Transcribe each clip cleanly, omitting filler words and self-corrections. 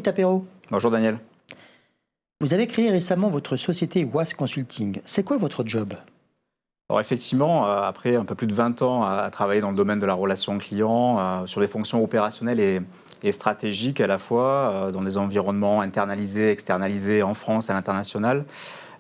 Tapero. Bonjour Daniel. Vous avez créé récemment votre société WAS Consulting. C'est quoi votre job? Alors effectivement, après un peu plus de 20 ans à travailler dans le domaine de la relation client, sur des fonctions opérationnelles et stratégiques à la fois, dans des environnements internalisés, externalisés en France et à l'international,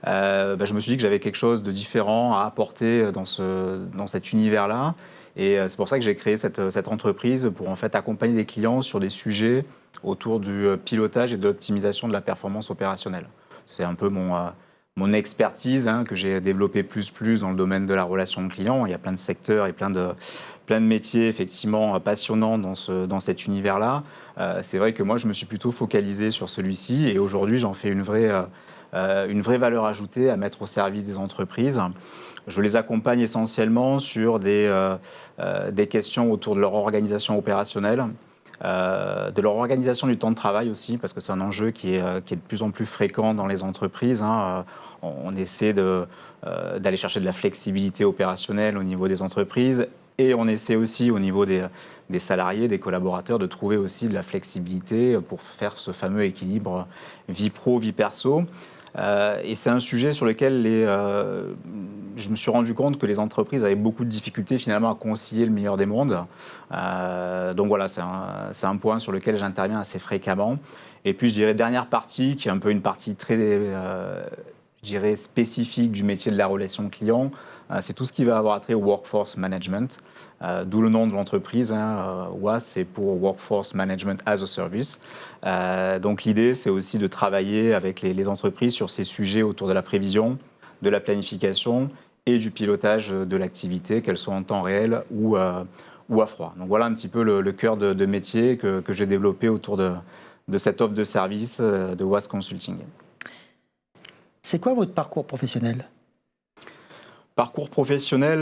je me suis dit que j'avais quelque chose de différent à apporter dans cet univers-là. Et c'est pour ça que j'ai créé cette entreprise pour en fait accompagner des clients sur des sujets autour du pilotage et de l'optimisation de la performance opérationnelle. C'est un peu mon expertise que j'ai développée plus dans le domaine de la relation client. Il y a plein de secteurs et plein de métiers effectivement passionnants dans cet univers-là. C'est vrai que moi, je me suis plutôt focalisé sur celui-ci et aujourd'hui, j'en fais une vraie valeur ajoutée à mettre au service des entreprises. Je les accompagne essentiellement sur des questions autour de leur organisation opérationnelle, de leur organisation du temps de travail aussi, parce que c'est un enjeu qui est de plus en plus fréquent dans les entreprises. On essaie d'aller chercher de la flexibilité opérationnelle au niveau des entreprises et on essaie aussi au niveau des salariés, des collaborateurs, de trouver aussi de la flexibilité pour faire ce fameux équilibre vie pro, vie perso. Et c'est un sujet sur lequel je me suis rendu compte que les entreprises avaient beaucoup de difficultés finalement à concilier le meilleur des mondes. Donc voilà, c'est un point sur lequel j'interviens assez fréquemment. Et puis je dirais dernière partie, qui est un peu une partie très je dirais spécifique du métier de la relation client, c'est tout ce qui va avoir trait au workforce management, d'où le nom de l'entreprise. WAS, c'est pour Workforce Management as a Service. Donc l'idée, c'est aussi de travailler avec les entreprises sur ces sujets autour de la prévision, de la planification et du pilotage de l'activité, qu'elle soit en temps réel ou à froid. Donc voilà un petit peu le cœur de métier que j'ai développé autour de cette offre de service de WAS Consulting. C'est quoi votre parcours professionnel? Parcours professionnel,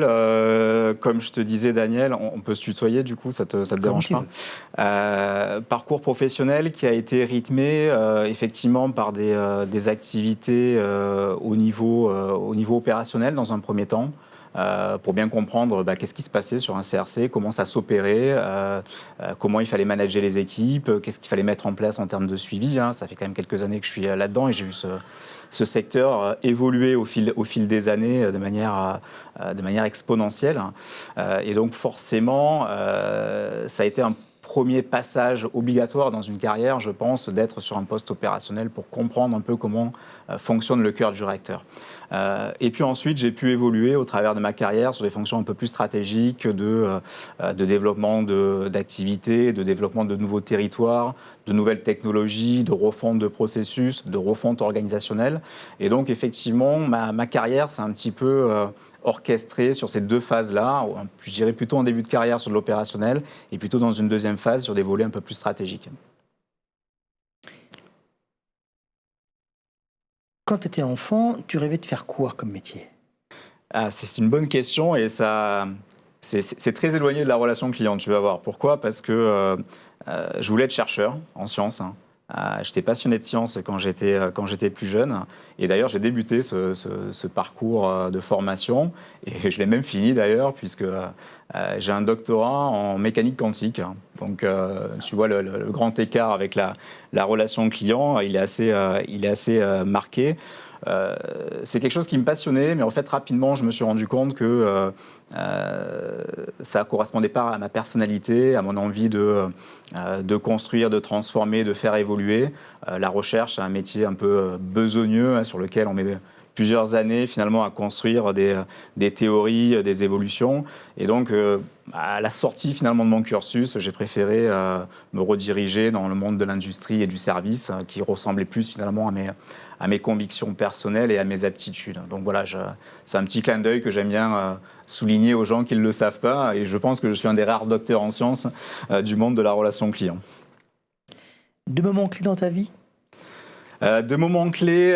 comme je te disais Daniel, on peut se tutoyer du coup, ça te dérange pas? Parcours professionnel qui a été rythmé effectivement par des activités au niveau opérationnel dans un premier temps. Pour bien comprendre qu'est-ce qui se passait sur un CRC, comment ça s'opérait, comment il fallait manager les équipes, qu'est-ce qu'il fallait mettre en place en termes de suivi. Ça fait quand même quelques années que je suis là-dedans et j'ai vu ce secteur évoluer au fil des années de manière exponentielle. Et donc forcément, ça a été un premier passage obligatoire dans une carrière, je pense, d'être sur un poste opérationnel pour comprendre un peu comment fonctionne le cœur du réacteur. Et puis ensuite, j'ai pu évoluer au travers de ma carrière sur des fonctions un peu plus stratégiques de développement d'activités, de développement de nouveaux territoires, de nouvelles technologies, de refonte de processus, de refonte organisationnelle. Et donc, effectivement, ma carrière, c'est un petit peu orchestré sur ces deux phases-là, je dirais plutôt en début de carrière sur de l'opérationnel et plutôt dans une deuxième phase sur des volets un peu plus stratégiques. Quand tu étais enfant, tu rêvais de faire quoi comme métier? C'est une bonne question et c'est très éloigné de la relation client, tu vas voir. Pourquoi? Parce que je voulais être chercheur en sciences. J'étais passionné de sciences quand j'étais plus jeune. Et d'ailleurs, j'ai débuté ce parcours de formation. Et je l'ai même fini d'ailleurs, puisque j'ai un doctorat en mécanique quantique. Donc, tu vois le grand écart avec la relation client, il est assez marqué. C'est quelque chose qui me passionnait, mais en fait, rapidement, je me suis rendu compte que ça ne correspondait pas à ma personnalité, à mon envie de construire, de transformer, de faire évoluer. La recherche, c'est un métier un peu besogneux sur lequel on met plusieurs années finalement à construire des théories, des évolutions. Et donc, à la sortie finalement de mon cursus, j'ai préféré me rediriger dans le monde de l'industrie et du service qui ressemblait plus finalement à mes convictions personnelles et à mes aptitudes. Donc voilà, c'est un petit clin d'œil que j'aime bien souligner aux gens qui ne le savent pas. Et je pense que je suis un des rares docteurs en sciences du monde de la relation client. Deux moments clés dans ta vie? De moments clés,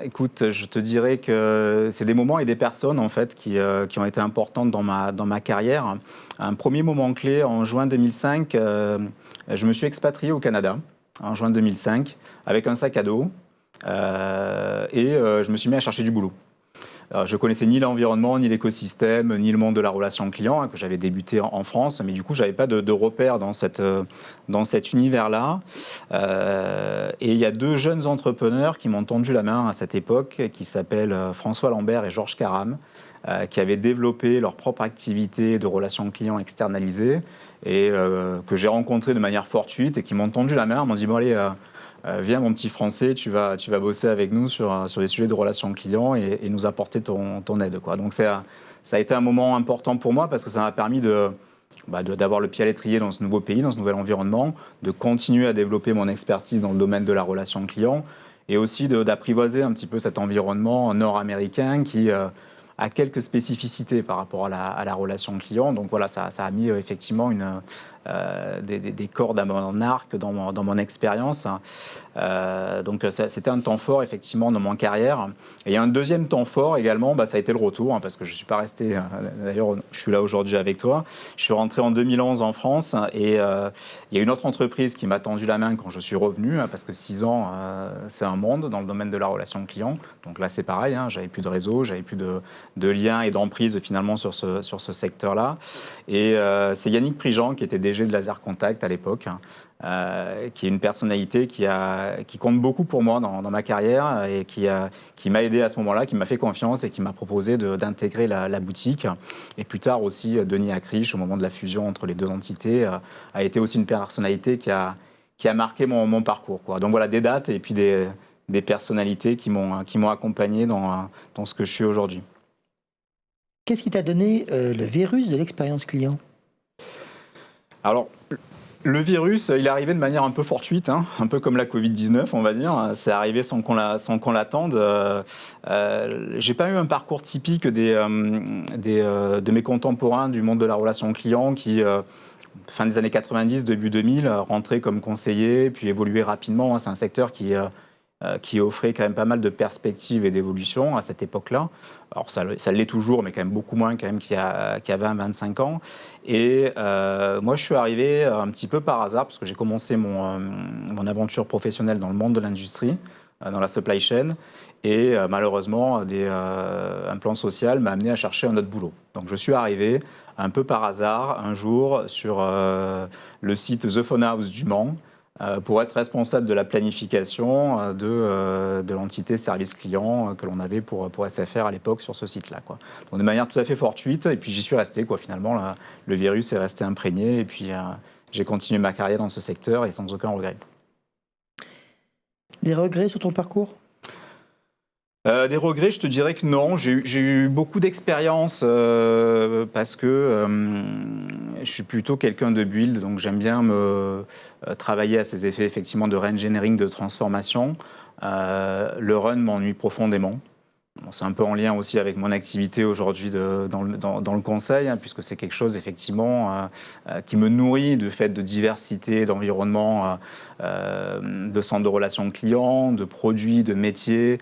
écoute, je te dirais que c'est des moments et des personnes en fait qui ont été importantes dans ma carrière. Un premier moment clé, en juin 2005, je me suis expatrié au Canada, en juin 2005, avec un sac à dos, et je me suis mis à chercher du boulot. je connaissais ni l'environnement, ni l'écosystème, ni le monde de la relation client, que j'avais débuté en France, mais du coup, je n'avais pas de repères dans cet univers-là. Et il y a 2 jeunes entrepreneurs qui m'ont tendu la main à cette époque, qui s'appellent François Lambert et Georges Caram, qui avaient développé leur propre activité de relations clients externalisées et que j'ai rencontré de manière fortuite et qui m'ont tendu la main, m'ont dit « Bon, allez, viens mon petit Français, tu vas bosser avec nous sur des sujets de relations clients et nous apporter ton aide. » quoi. Donc ça a été un moment important pour moi parce que ça m'a permis d'avoir le pied à l'étrier dans ce nouveau pays, dans ce nouvel environnement, de continuer à développer mon expertise dans le domaine de la relation client et aussi d'apprivoiser un petit peu cet environnement nord-américain qui a quelques spécificités par rapport à la relation client. Donc voilà, ça a mis effectivement des cordes à mon arc dans mon expérience. Donc c'était un temps fort effectivement dans mon carrière. Et un deuxième temps fort également, ça a été le retour, parce que je ne suis pas resté, d'ailleurs je suis là aujourd'hui avec toi. Je suis rentré en 2011 en France et il y a une autre entreprise qui m'a tendu la main quand je suis revenu, parce que 6 ans, c'est un monde dans le domaine de la relation client. Donc là c'est pareil, j'avais plus de réseau, j'avais plus de liens et d'emprise finalement sur ce secteur-là. Et c'est Yannick Prigent qui était DG de Laser Contact à l'époque, qui est une personnalité qui compte beaucoup pour moi dans ma carrière et qui m'a aidé à ce moment-là, qui m'a fait confiance et qui m'a proposé d'intégrer la boutique. Et plus tard aussi, Denis Acriche, au moment de la fusion entre les 2 entités, a été aussi une personnalité qui a marqué mon parcours, quoi. Donc voilà, des dates et puis des personnalités qui m'ont accompagné dans ce que je suis aujourd'hui. Qu'est-ce qui t'a donné le virus de l'expérience client ? Alors, le virus, il est arrivé de manière un peu fortuite, un peu comme la Covid-19, on va dire. C'est arrivé sans qu'on l'attende. J'ai pas eu un parcours typique de mes contemporains du monde de la relation client qui, fin des années 90, début 2000, rentraient comme conseiller, puis évoluaient rapidement. C'est un secteur qui offrait quand même pas mal de perspectives et d'évolution à cette époque-là. Alors ça l'est toujours, mais quand même beaucoup moins qu'il y a 20-25 ans. Et moi, je suis arrivé un petit peu par hasard, parce que j'ai commencé mon aventure professionnelle dans le monde de l'industrie, dans la supply chain. Et malheureusement, un plan social m'a amené à chercher un autre boulot. Donc je suis arrivé un peu par hasard, un jour, sur le site The Phone House du Mans, pour être responsable de la planification de l'entité service client que l'on avait pour SFR à l'époque sur ce site-là, quoi. Donc de manière tout à fait fortuite, et puis j'y suis resté, quoi. Finalement, le virus est resté imprégné, et puis j'ai continué ma carrière dans ce secteur et sans aucun regret. Des regrets sur ton parcours ? Des regrets, je te dirais que non. J'ai eu beaucoup d'expérience parce que je suis plutôt quelqu'un de build, donc j'aime bien travailler à ces effets effectivement de re-engineering, de transformation. Le run m'ennuie profondément. Bon, c'est un peu en lien aussi avec mon activité aujourd'hui dans le conseil, puisque c'est quelque chose effectivement qui me nourrit du fait de diversité d'environnements, de centres de relations clients, de produits, de métiers,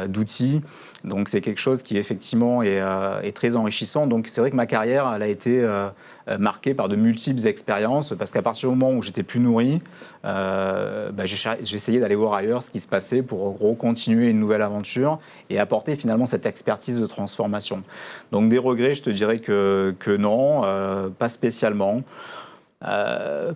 d'outils. Donc c'est quelque chose qui effectivement est très enrichissant. Donc c'est vrai que ma carrière elle a été marquée par de multiples expériences, parce qu'à partir du moment où j'étais plus nourri, j'ai essayé d'aller voir ailleurs ce qui se passait pour continuer une nouvelle aventure et apporter finalement cette expertise de transformation. Donc des regrets, je te dirais que non, pas spécialement.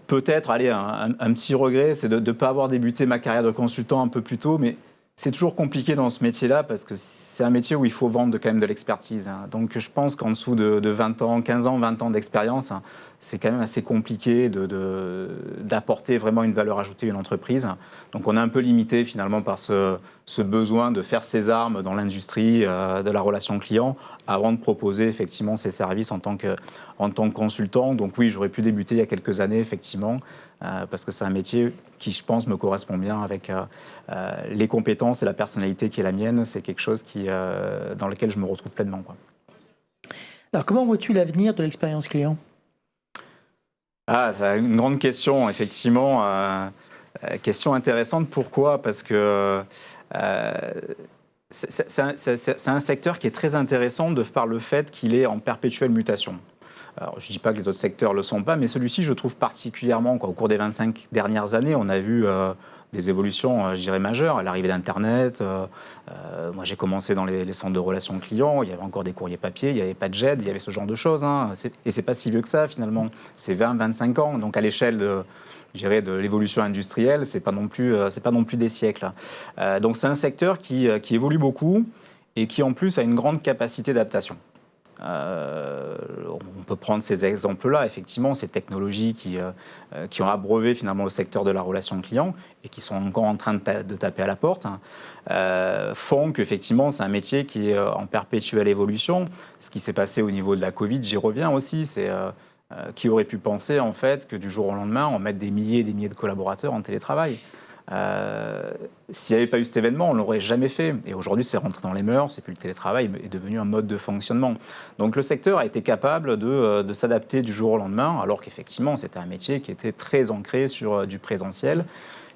Peut-être, allez, un petit regret, c'est de ne pas avoir débuté ma carrière de consultant un peu plus tôt, mais c'est toujours compliqué dans ce métier-là parce que c'est un métier où il faut vendre quand même de l'expertise. Donc je pense qu'en dessous de 20 ans, 15 ans, 20 ans d'expérience, c'est quand même assez compliqué d'apporter vraiment une valeur ajoutée à une entreprise. Donc on est un peu limité finalement par ce besoin de faire ses armes dans l'industrie de la relation client avant de proposer effectivement ses services en tant que consultant. Donc oui, j'aurais pu débuter il y a quelques années effectivement parce que c'est un métier qui, je pense, me correspond bien avec les compétences et la personnalité qui est la mienne. C'est quelque chose dans lequel je me retrouve pleinement, quoi. Alors, comment vois-tu l'avenir de l'expérience client ? C'est une grande question, effectivement. Question intéressante. Pourquoi ? Parce que c'est un secteur qui est très intéressant de par le fait qu'il est en perpétuelle mutation. Alors, je ne dis pas que les autres secteurs ne le sont pas, mais celui-ci, je trouve particulièrement, au cours des 25 dernières années, on a vu des évolutions, je dirais, majeures. L'arrivée d'Internet, moi j'ai commencé dans les centres de relations clients, il y avait encore des courriers papier, il n'y avait pas de JED, il y avait ce genre de choses. Et c'est pas si vieux que ça finalement, c'est 20-25 ans. Donc à l'échelle je dirais, de l'évolution industrielle, c'est pas non plus des siècles. Donc c'est un secteur qui évolue beaucoup et qui en plus a une grande capacité d'adaptation. On peut prendre ces exemples-là, effectivement, ces technologies qui ont abreuvé finalement le secteur de la relation client et qui sont encore en train de taper à la porte, font qu'effectivement c'est un métier qui est en perpétuelle évolution. Ce qui s'est passé au niveau de la Covid, j'y reviens aussi, c'est qui aurait pu penser en fait que du jour au lendemain on mette des milliers et des milliers de collaborateurs en télétravail. S'il n'y avait pas eu cet événement, on ne l'aurait jamais fait. Et aujourd'hui, c'est rentré dans les mœurs, c'est plus le télétravail, est devenu un mode de fonctionnement. Donc le secteur a été capable de s'adapter du jour au lendemain, alors qu'effectivement, c'était un métier qui était très ancré sur du présentiel.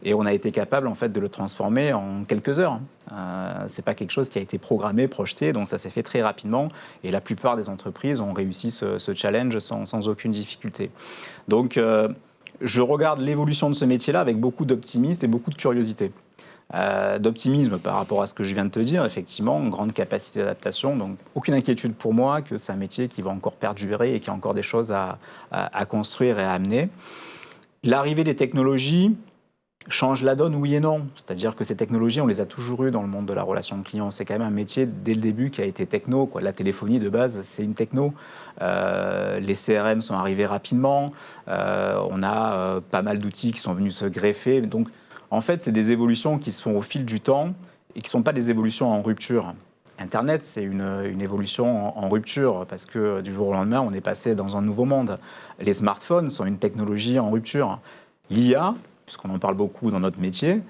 Et on a été capable en fait, de le transformer en quelques heures. Ce n'est pas quelque chose qui a été programmé, projeté, donc ça s'est fait très rapidement. Et la plupart des entreprises ont réussi ce challenge sans aucune difficulté. Donc, je regarde l'évolution de ce métier-là avec beaucoup d'optimisme et beaucoup de curiosité. D'optimisme par rapport à ce que je viens de te dire, effectivement, une grande capacité d'adaptation, donc aucune inquiétude pour moi que c'est un métier qui va encore perdurer et qui a encore des choses à construire et à amener. L'arrivée des technologies change la donne, oui et non. C'est-à-dire que ces technologies, on les a toujours eues dans le monde de la relation client. C'est quand même un métier, dès le début, qui a été techno, quoi. La téléphonie, de base, c'est une techno. Les CRM sont arrivés rapidement. On a pas mal d'outils qui sont venus se greffer. Donc, en fait, c'est des évolutions qui se font au fil du temps et qui ne sont pas des évolutions en rupture. Internet, c'est une évolution en rupture parce que du jour au lendemain, on est passé dans un nouveau monde. Les smartphones sont une technologie en rupture. L'IA, puisqu'on en parle beaucoup dans notre métier,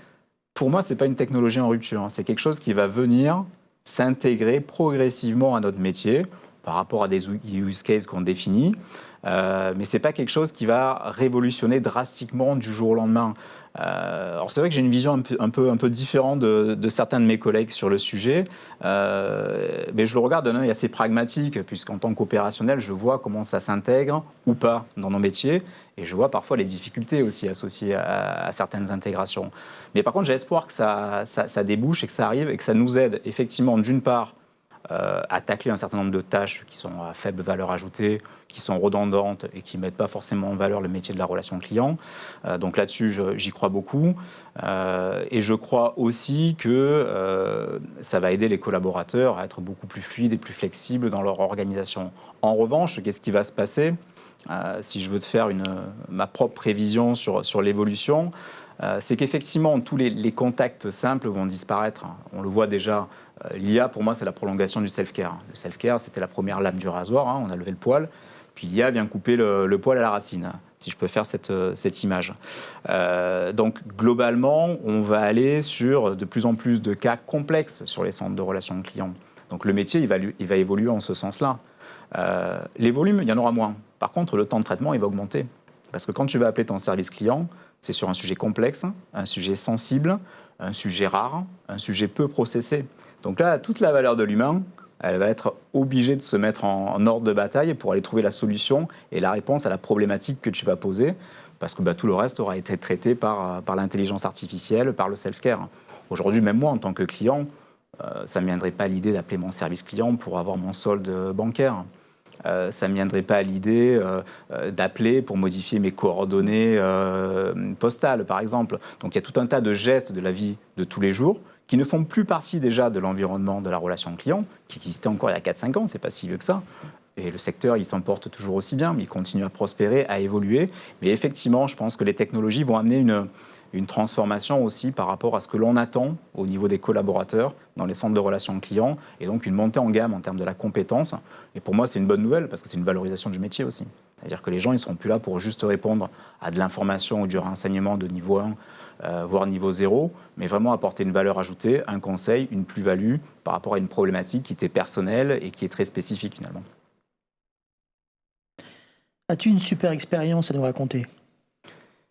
pour moi, ce n'est pas une technologie en rupture. C'est quelque chose qui va venir s'intégrer progressivement à notre métier par rapport à des use cases qu'on définit. Mais ce n'est pas quelque chose qui va révolutionner drastiquement du jour au lendemain. Alors c'est vrai que j'ai une vision un peu différente de certains de mes collègues sur le sujet, mais je le regarde d'un œil assez pragmatique, puisqu'en tant qu'opérationnel, je vois comment ça s'intègre ou pas dans nos métiers, et je vois parfois les difficultés aussi associées à certaines intégrations. Mais par contre, j'ai espoir que ça débouche et que ça arrive et que ça nous aide effectivement d'une part à tacler un certain nombre de tâches qui sont à faible valeur ajoutée, qui sont redondantes et qui ne mettent pas forcément en valeur le métier de la relation client. Donc là-dessus, j'y crois beaucoup. Et je crois aussi que ça va aider les collaborateurs à être beaucoup plus fluides et plus flexibles dans leur organisation. En revanche, qu'est-ce qui va se passer si je veux te faire ma propre prévision sur l'évolution, c'est qu'effectivement, tous les contacts simples vont disparaître. On le voit déjà. L'IA, pour moi, c'est la prolongation du self-care. Le self-care, c'était la première lame du rasoir. On a levé le poil. Puis l'IA vient couper le poil à la racine, si je peux faire cette image. Donc, globalement, on va aller sur de plus en plus de cas complexes sur les centres de relations clients. Donc, le métier, il va évoluer en ce sens-là. Les volumes, il y en aura moins. Par contre, le temps de traitement, il va augmenter. Parce que quand tu vas appeler ton service client, c'est sur un sujet complexe, un sujet sensible, un sujet rare, un sujet peu processé. Donc là, toute la valeur de l'humain, elle va être obligée de se mettre en ordre de bataille pour aller trouver la solution et la réponse à la problématique que tu vas poser, parce que tout le reste aura été traité par l'intelligence artificielle, par le self-care. Aujourd'hui, même moi, en tant que client, ça ne me viendrait pas à l'idée d'appeler mon service client pour avoir mon solde bancaire. Ça ne me viendrait pas à l'idée d'appeler pour modifier mes coordonnées postales, par exemple. Donc il y a tout un tas de gestes de la vie de tous les jours qui ne font plus partie déjà de l'environnement de la relation client, qui existait encore il y a 4-5 ans, c'est pas si vieux que ça. Et le secteur, il s'en porte toujours aussi bien, mais il continue à prospérer, à évoluer. Mais effectivement, je pense que les technologies vont amener une transformation aussi par rapport à ce que l'on attend au niveau des collaborateurs dans les centres de relations clients, et donc une montée en gamme en termes de la compétence. Et pour moi, c'est une bonne nouvelle, parce que c'est une valorisation du métier aussi. C'est-à-dire que les gens, ils ne seront plus là pour juste répondre à de l'information ou du renseignement de niveau 1, voire niveau 0, mais vraiment apporter une valeur ajoutée, un conseil, une plus-value par rapport à une problématique qui était personnelle et qui est très spécifique finalement. As-tu une super expérience à nous raconter ?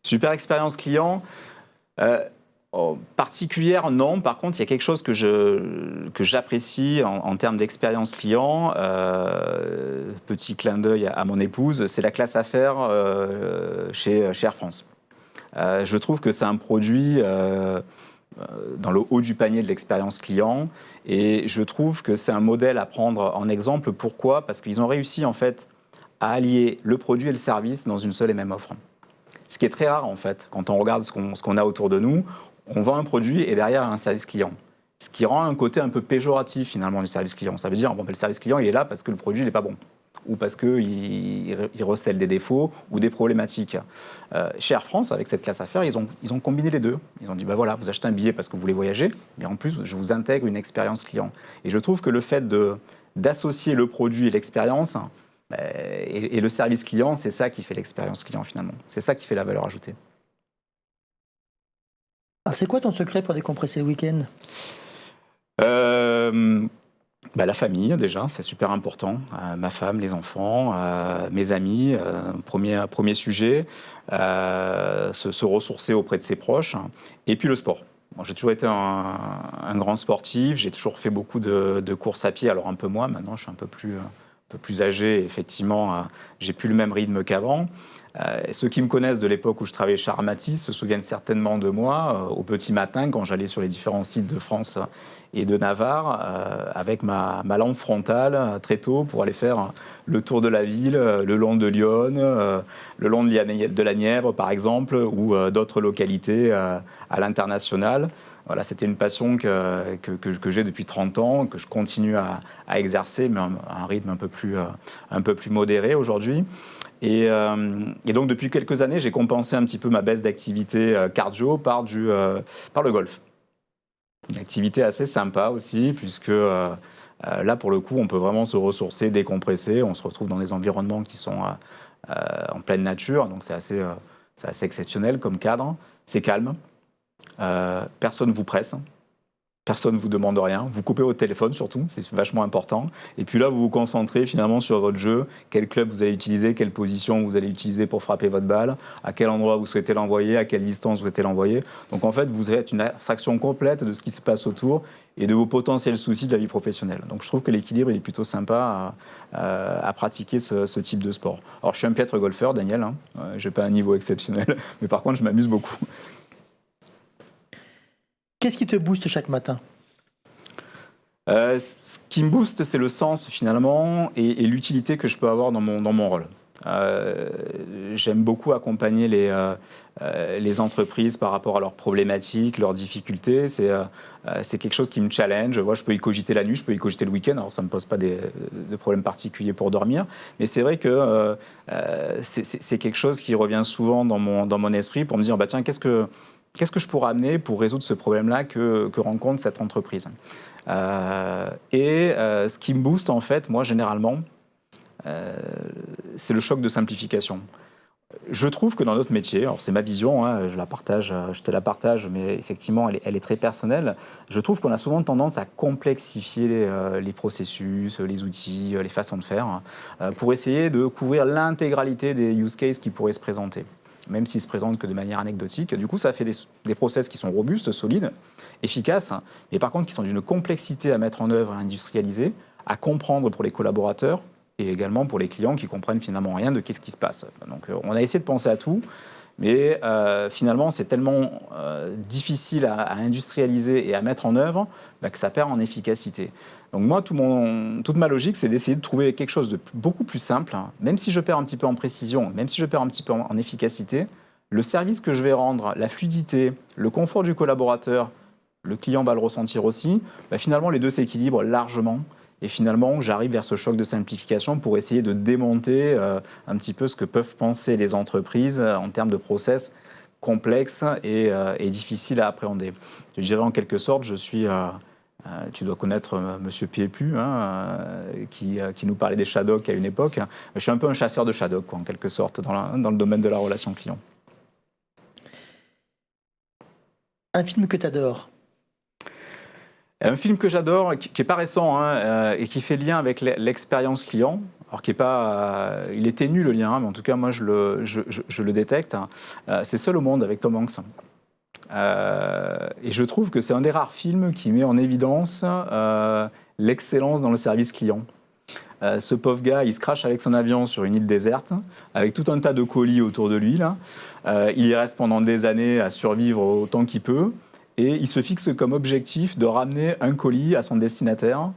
Super expérience client particulière, non. Par contre, il y a quelque chose que j'apprécie en termes d'expérience client. Petit clin d'œil à mon épouse, c'est la classe affaires chez Air France. Je trouve que c'est un produit dans le haut du panier de l'expérience client. Et je trouve que c'est un modèle à prendre en exemple. Pourquoi ? Parce qu'ils ont réussi en fait à allier le produit et le service dans une seule et même offre. Ce qui est très rare en fait. Quand on regarde ce qu'on a autour de nous, on vend un produit et derrière un service client. Ce qui rend un côté un peu péjoratif finalement du service client. Ça veut dire le service client il est là parce que le produit n'est pas bon. Ou parce qu'il recèle des défauts ou des problématiques. Chez Air France, avec cette classe affaires, ils ont combiné les deux. Ils ont dit, voilà, vous achetez un billet parce que vous voulez voyager, mais en plus, je vous intègre une expérience client. Et je trouve que le fait d'associer le produit et l'expérience et le service client, c'est ça qui fait l'expérience client finalement. C'est ça qui fait la valeur ajoutée. Alors, c'est quoi ton secret pour décompresser le week-end ? La famille, déjà, c'est super important. Ma femme, les enfants, mes amis, premier sujet. Se ressourcer auprès de ses proches. Et puis le sport. Bon, j'ai toujours été un grand sportif. J'ai toujours fait beaucoup de courses à pied. Alors un peu moins, maintenant je suis un peu plus âgé. Effectivement, j'ai plus le même rythme qu'avant. Ceux qui me connaissent de l'époque où je travaillais chez Armatis se souviennent certainement de moi au petit matin quand j'allais sur les différents sites de France et de Navarre avec ma lampe frontale très tôt pour aller faire le tour de la ville, le long de Lyon, le long de la Nièvre par exemple ou d'autres localités à l'international. Voilà, c'était une passion que j'ai depuis 30 ans, que je continue à exercer, mais à un rythme un peu plus modéré aujourd'hui. Et donc, depuis quelques années, j'ai compensé un petit peu ma baisse d'activité cardio par le golf. Une activité assez sympa aussi, puisque là, pour le coup, on peut vraiment se ressourcer, décompresser. On se retrouve dans des environnements qui sont en pleine nature, donc c'est assez exceptionnel comme cadre. C'est calme. Personne ne vous presse, personne ne vous demande rien, vous coupez votre téléphone surtout, c'est vachement important, et puis là vous vous concentrez finalement sur votre jeu, quel club vous allez utiliser, quelle position vous allez utiliser pour frapper votre balle, à quel endroit vous souhaitez l'envoyer, à quelle distance vous souhaitez l'envoyer. Donc en fait vous êtes une abstraction complète de ce qui se passe autour et de vos potentiels soucis de la vie professionnelle. Donc je trouve que l'équilibre il est plutôt sympa à pratiquer ce type de sport. Alors je suis un piètre golfeur, Daniel, j'ai pas un niveau exceptionnel, mais par contre je m'amuse beaucoup. Qu'est-ce qui te booste chaque matin ? Ce qui me booste, c'est le sens finalement et l'utilité que je peux avoir dans mon rôle. J'aime beaucoup accompagner les entreprises par rapport à leurs problématiques, leurs difficultés. C'est quelque chose qui me challenge. Moi, je peux y cogiter la nuit, je peux y cogiter le week-end. Alors, ça ne me pose pas de problèmes particuliers pour dormir. Mais c'est vrai que c'est quelque chose qui revient souvent dans mon esprit pour me dire, tiens, qu'est-ce que je pourrais amener pour résoudre ce problème-là que rencontre cette entreprise. Ce qui me booste, en fait, moi, généralement, c'est le choc de simplification. Je trouve que dans notre métier, alors c'est ma vision, je te la partage, mais effectivement, elle est très personnelle. Je trouve qu'on a souvent tendance à complexifier les processus, les outils, les façons de faire, pour essayer de couvrir l'intégralité des use cases qui pourraient se présenter, même s'ils se présentent que de manière anecdotique. Du coup, ça fait des process qui sont robustes, solides, efficaces, mais par contre qui sont d'une complexité à mettre en œuvre, à industrialiser, à comprendre pour les collaborateurs et également pour les clients qui comprennent finalement rien de qu'est-ce qui se passe. Donc, on a essayé de penser à tout, mais finalement, c'est tellement difficile à industrialiser et à mettre en œuvre que ça perd en efficacité. Donc moi, toute ma logique, c'est d'essayer de trouver quelque chose de beaucoup plus simple, même si je perds un petit peu en précision, même si je perds un petit peu en efficacité, le service que je vais rendre, la fluidité, le confort du collaborateur, le client va le ressentir aussi, finalement, les deux s'équilibrent largement. Et finalement, j'arrive vers ce choc de simplification pour essayer de démonter un petit peu ce que peuvent penser les entreprises en termes de process complexes et difficiles à appréhender. Je dirais en quelque sorte, je suis... tu dois connaître Monsieur Piépu, qui nous parlait des Shadocks à une époque. Je suis un peu un chasseur de Shadocks, en quelque sorte, dans le domaine de la relation client. Un film que tu adores ? Un film que j'adore, qui n'est pas récent et qui fait lien avec l'expérience client. Alors il est ténu le lien, mais en tout cas moi je le détecte. C'est Seul au monde avec Tom Hanks. Et je trouve que c'est un des rares films qui met en évidence l'excellence dans le service client. Ce pauvre gars, il se crache avec son avion sur une île déserte, avec tout un tas de colis autour de lui. Là. Il y reste pendant des années à survivre autant qu'il peut. Et il se fixe comme objectif de ramener un colis à son destinataire,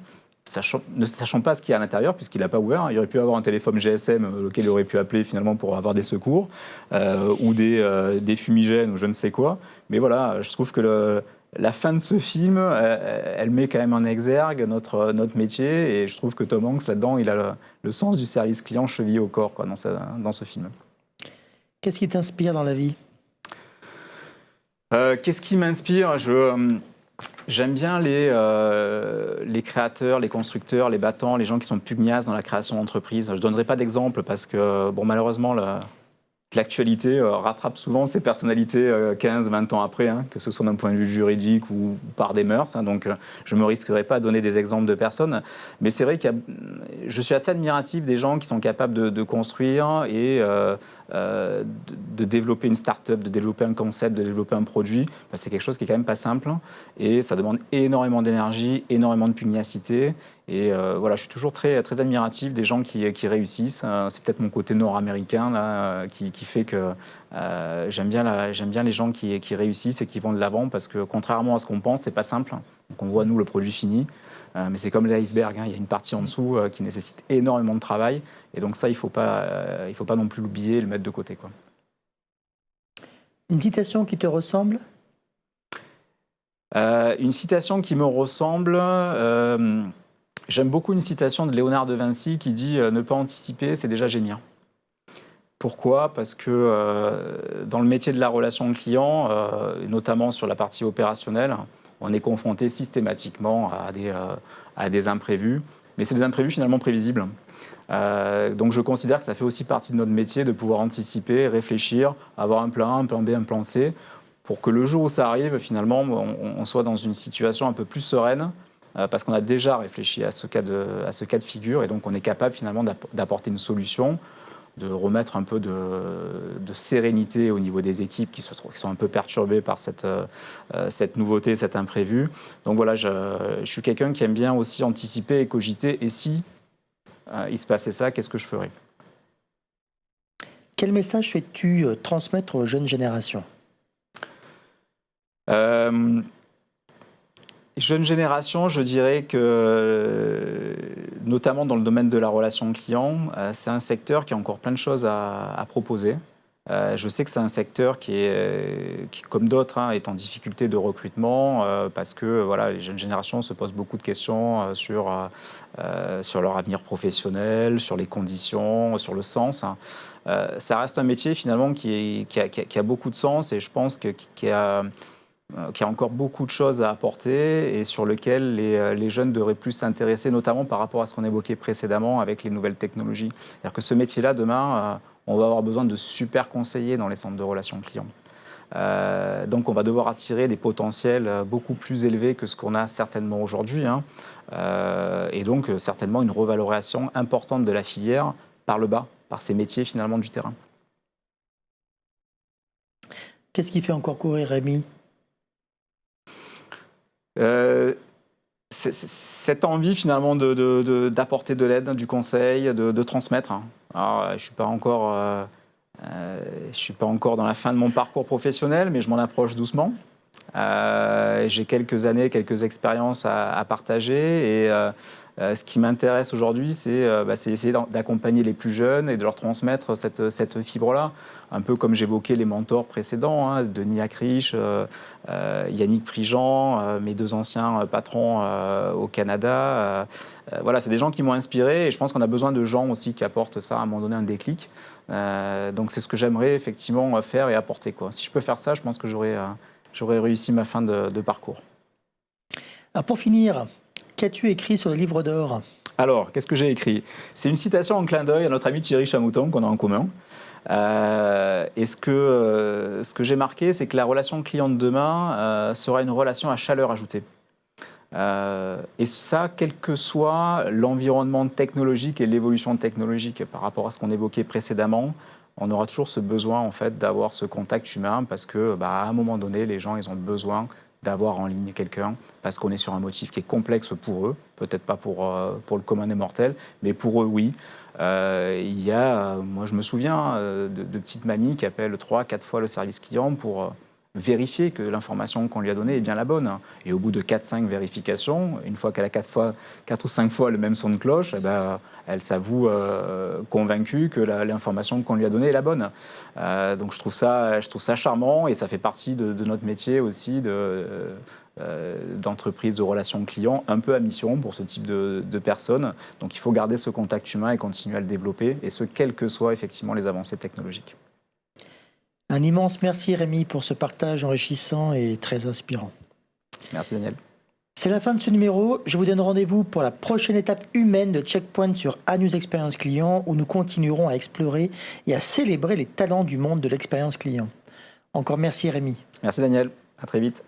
ne sachant pas ce qu'il y a à l'intérieur, puisqu'il n'a pas ouvert. Il aurait pu avoir un téléphone GSM auquel il aurait pu appeler finalement pour avoir des secours, ou des fumigènes, ou je ne sais quoi. Mais voilà, je trouve que la fin de ce film, elle met quand même en exergue notre métier, et je trouve que Tom Hanks, là-dedans, il a le sens du service client chevillé au corps quoi, dans ce film. Qu'est-ce qui t'inspire dans la vie ? Qu'est-ce qui m'inspire ? J'aime bien les créateurs, les constructeurs, les battants, les gens qui sont pugnaces dans la création d'entreprises. Je ne donnerai pas d'exemple parce que, bon, malheureusement, l'actualité rattrape souvent ces personnalités 15, 20 ans après, hein, que ce soit d'un point de vue juridique ou par des mœurs. Hein, donc, je ne me risquerai pas à donner des exemples de personnes. Mais c'est vrai que je suis assez admiratif des gens qui sont capables de construire et de développer une start-up, de développer un concept, de développer un produit. Ben, c'est quelque chose qui est quand même pas simple. Et ça demande énormément d'énergie, énormément de pugnacité. Et voilà, je suis toujours très, très admiratif des gens qui réussissent. C'est peut-être mon côté nord-américain là, qui fait que j'aime bien les gens qui réussissent et qui vont de l'avant, parce que contrairement à ce qu'on pense, c'est pas simple. Donc on voit nous le produit fini, mais c'est comme l'iceberg, hein, il y a une partie en dessous qui nécessite énormément de travail. Et donc ça, il faut pas non plus l'oublier et le mettre de côté, quoi. Une citation qui te ressemble ? Une citation qui me ressemble. J'aime beaucoup une citation de Léonard de Vinci qui dit « Ne pas anticiper, c'est déjà gémir ». Pourquoi ? Parce que dans le métier de la relation client, notamment sur la partie opérationnelle, on est confronté systématiquement à des imprévus. Mais c'est des imprévus finalement prévisibles. Donc je considère que ça fait aussi partie de notre métier de pouvoir anticiper, réfléchir, avoir un plan A, un plan B, un plan C, pour que le jour où ça arrive, finalement, on soit dans une situation un peu plus sereine, parce qu'on a déjà réfléchi à ce cas de figure, et donc on est capable finalement d'apporter une solution, de remettre un peu de sérénité au niveau des équipes qui sont un peu perturbées par cette nouveauté, cet imprévu. Donc voilà, je suis quelqu'un qui aime bien aussi anticiper et cogiter, et si il se passait ça, qu'est-ce que je ferais ? Quel message souhaites-tu transmettre aux jeunes générations ? Jeune génération, je dirais que, notamment dans le domaine de la relation client, c'est un secteur qui a encore plein de choses à proposer. Je sais que c'est un secteur qui, comme d'autres, hein, est en difficulté de recrutement parce que voilà, les jeunes générations se posent beaucoup de questions sur leur avenir professionnel, sur les conditions, sur le sens. Ça reste un métier finalement qui a beaucoup de sens, et je pense qui a encore beaucoup de choses à apporter et sur lequel les jeunes devraient plus s'intéresser, notamment par rapport à ce qu'on évoquait précédemment avec les nouvelles technologies. C'est-à-dire que ce métier-là, demain, on va avoir besoin de super conseillers dans les centres de relations clients. Donc on va devoir attirer des potentiels beaucoup plus élevés que ce qu'on a certainement aujourd'hui, hein. Et donc certainement une revalorisation importante de la filière par le bas, par ces métiers finalement du terrain. Qu'est-ce qui fait encore courir Rémi ? Cette envie finalement d'apporter de l'aide, du conseil, de transmettre. Alors, je ne suis pas encore dans la fin de mon parcours professionnel, mais je m'en approche doucement. J'ai quelques années, quelques expériences à partager, et ce qui m'intéresse aujourd'hui, c'est essayer d'accompagner les plus jeunes et de leur transmettre cette fibre-là. Un peu comme j'évoquais les mentors précédents, hein, Denis Acriche, Yannick Prigent, mes deux anciens patrons au Canada. Voilà, c'est des gens qui m'ont inspiré, et je pense qu'on a besoin de gens aussi qui apportent ça, à un moment donné, un déclic. Donc c'est ce que j'aimerais effectivement faire et apporter, quoi. Si je peux faire ça, je pense que j'aurais réussi ma fin de parcours. Alors pour finir, qu'as-tu écrit sur le livre d'or ? Alors, qu'est-ce que j'ai écrit ? C'est une citation en clin d'œil à notre ami Thierry Chamouton, qu'on a en commun. Et ce que j'ai marqué, c'est que la relation client de demain sera une relation à chaleur ajoutée. Et ça, quel que soit l'environnement technologique et l'évolution technologique par rapport à ce qu'on évoquait précédemment, on aura toujours ce besoin en fait, d'avoir ce contact humain, parce que à un moment donné, les gens ils ont besoin d'avoir en ligne quelqu'un, parce qu'on est sur un motif qui est complexe pour eux, peut-être pas pour le commun des mortels, mais pour eux, oui. Il y a, moi je me souviens de petites mamies qui appellent 3-4 fois le service client pour vérifier que l'information qu'on lui a donnée est bien la bonne. Et au bout de 4-5 vérifications, une fois qu'elle a 4 ou 5 fois le même son de cloche, eh ben, elle s'avoue convaincue que l'information qu'on lui a donnée est la bonne. Donc je trouve ça charmant et ça fait partie de notre métier aussi d'entreprise de relations clients, un peu à mission pour ce type de personnes. Donc il faut garder ce contact humain et continuer à le développer, et ce, quelles que soient effectivement les avancées technologiques. Un immense merci Rémi pour ce partage enrichissant et très inspirant. Merci Daniel. C'est la fin de ce numéro. Je vous donne rendez-vous pour la prochaine étape humaine de Checkpoint sur A-News Expérience Client, où nous continuerons à explorer et à célébrer les talents du monde de l'expérience client. Encore merci Rémi. Merci Daniel, à très vite.